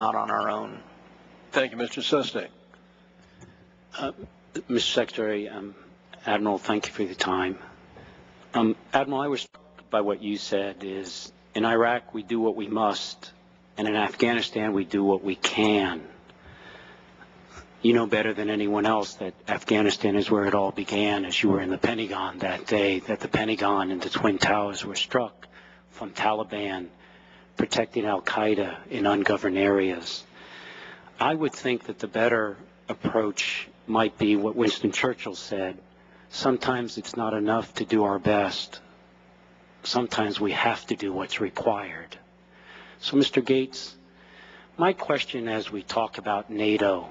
not on our own. Thank you, Mr. Sestak. Mr. Secretary, Admiral, thank you for your time. Admiral, I was struck by what you said is in Iraq we do what we must, and in Afghanistan we do what we can. You know better than anyone else that Afghanistan is where it all began, as you were in the Pentagon that day, that the Pentagon and the Twin Towers were struck from Taliban protecting al-Qaeda in ungoverned areas. I would think that the better approach might be what Winston Churchill said. Sometimes it's not enough to do our best. Sometimes we have to do what's required. So, Mr. Gates, my question as we talk about NATO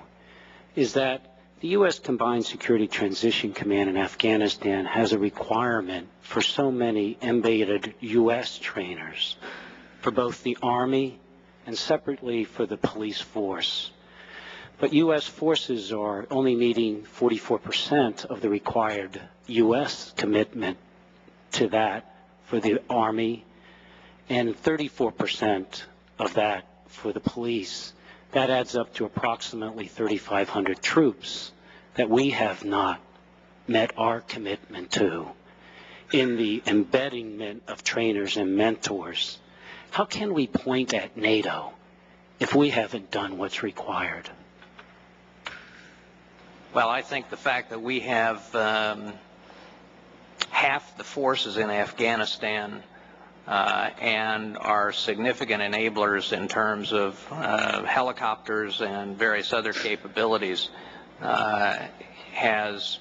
is that the U.S. Combined Security Transition Command in Afghanistan has a requirement for so many embedded U.S. trainers for both the Army and separately for the police force. But U.S. forces are only meeting 44% of the required U.S. commitment to that for the Army and 34% of that for the police. That adds up to approximately 3,500 troops that we have not met our commitment to in the embedment of trainers and mentors. How can we point at NATO if we haven't done what's required? Well, I think the fact that we have half the forces in Afghanistan and are significant enablers in terms of helicopters and various other capabilities has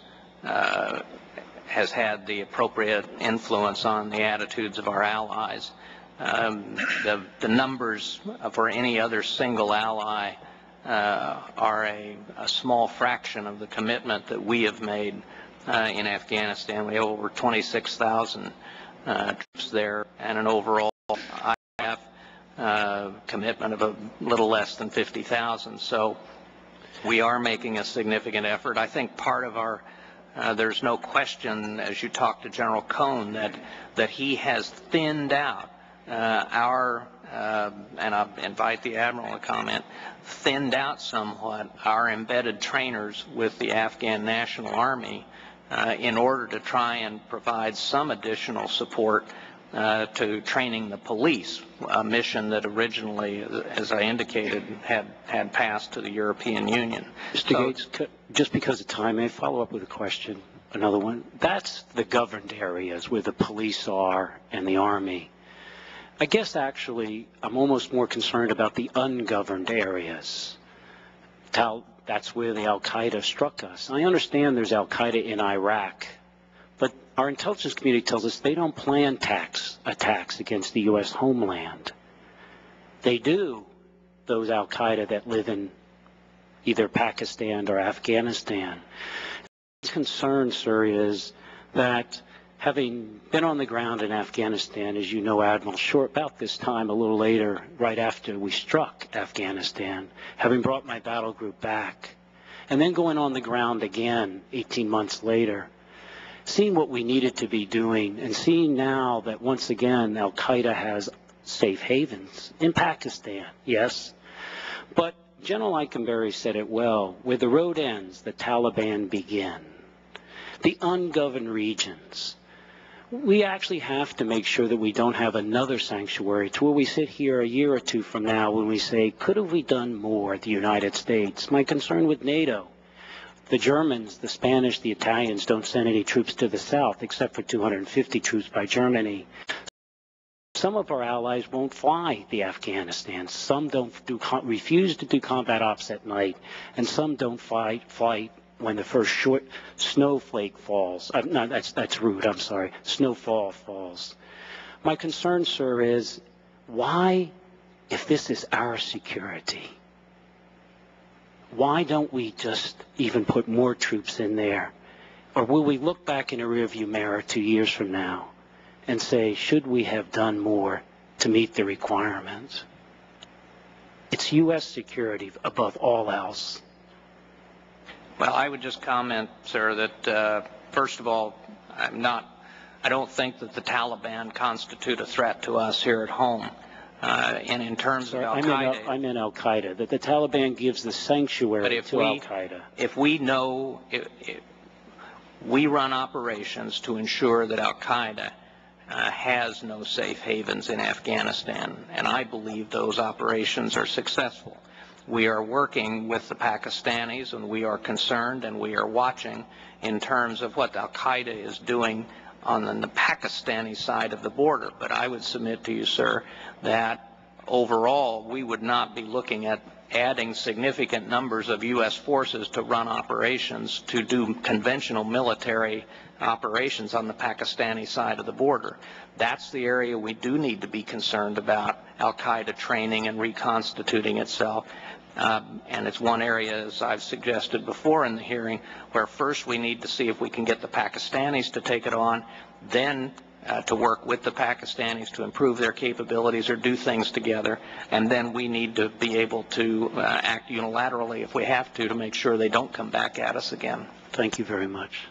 had the appropriate influence on the attitudes of our allies. The numbers for any other single ally are a small fraction of the commitment that we have made in Afghanistan. We have over 26,000 troops there and an overall IAF commitment of a little less than 50,000. So we are making a significant effort. I think part of our there's no question, as you talk to General Cohn, that he has thinned out and I'll invite the Admiral to comment, thinned out somewhat our embedded trainers with the Afghan National Army in order to try and provide some additional support to training the police, a mission that originally, as I indicated, had passed to the European Union. Mr. Gates, just because of time, may I follow up with a question, another one? That's the governed areas where the police are and the Army. I guess actually I'm almost more concerned about the ungoverned areas. That's where the al-Qaeda struck us. I understand there's al-Qaeda in Iraq, but our intelligence community tells us they don't plan attacks against the U.S. homeland. They do, those al-Qaeda that live in either Pakistan or Afghanistan. The concern, sir, is that having been on the ground in Afghanistan, as you know, Admiral, short about this time, a little later, right after we struck Afghanistan, having brought my battle group back, and then going on the ground again 18 months later, seeing what we needed to be doing, and seeing now that once again al-Qaeda has safe havens in Pakistan, yes, but General Eikenberry said it well, where the road ends, the Taliban begin. The ungoverned regions. We actually have to make sure that we don't have another sanctuary to where we sit here a year or two from now when we say, could have we done more, the United States? My concern with NATO, the Germans, the Spanish, the Italians don't send any troops to the south except for 250 troops by Germany. Some of our allies won't fly the Afghanistan. Some refuse to do combat ops at night, and some don't fight when the first short snowflake falls. No, that's rude, I'm sorry. Snowfall falls. My concern, sir, is why, if this is our security, why don't we just even put more troops in there? Or will we look back in a rearview mirror 2 years from now and say, should we have done more to meet the requirements? It's U.S. security above all else. Well, I would just comment, sir, that first of all, I don't think that the Taliban constitute a threat to us here at home. And in terms of Sorry, Al-Qaeda, I meant Al-Qaeda, that the Taliban gives the sanctuary to Al-Qaeda. if we know, we run operations to ensure that Al-Qaeda has no safe havens in Afghanistan, and I believe those operations are successful. We are working with the Pakistanis, and we are concerned, and we are watching in terms of what Al-Qaeda is doing on the Pakistani side of the border. But I would submit to you, sir, that overall we would not be looking at adding significant numbers of U.S. forces to run operations to do conventional military operations on the Pakistani side of the border. That's the area we do need to be concerned about Al-Qaeda training and reconstituting itself. And it's one area, as I've suggested before in the hearing, where first we need to see if we can get the Pakistanis to take it on, then to work with the Pakistanis to improve their capabilities or do things together, and then we need to be able to act unilaterally if we have to make sure they don't come back at us again. Thank you very much.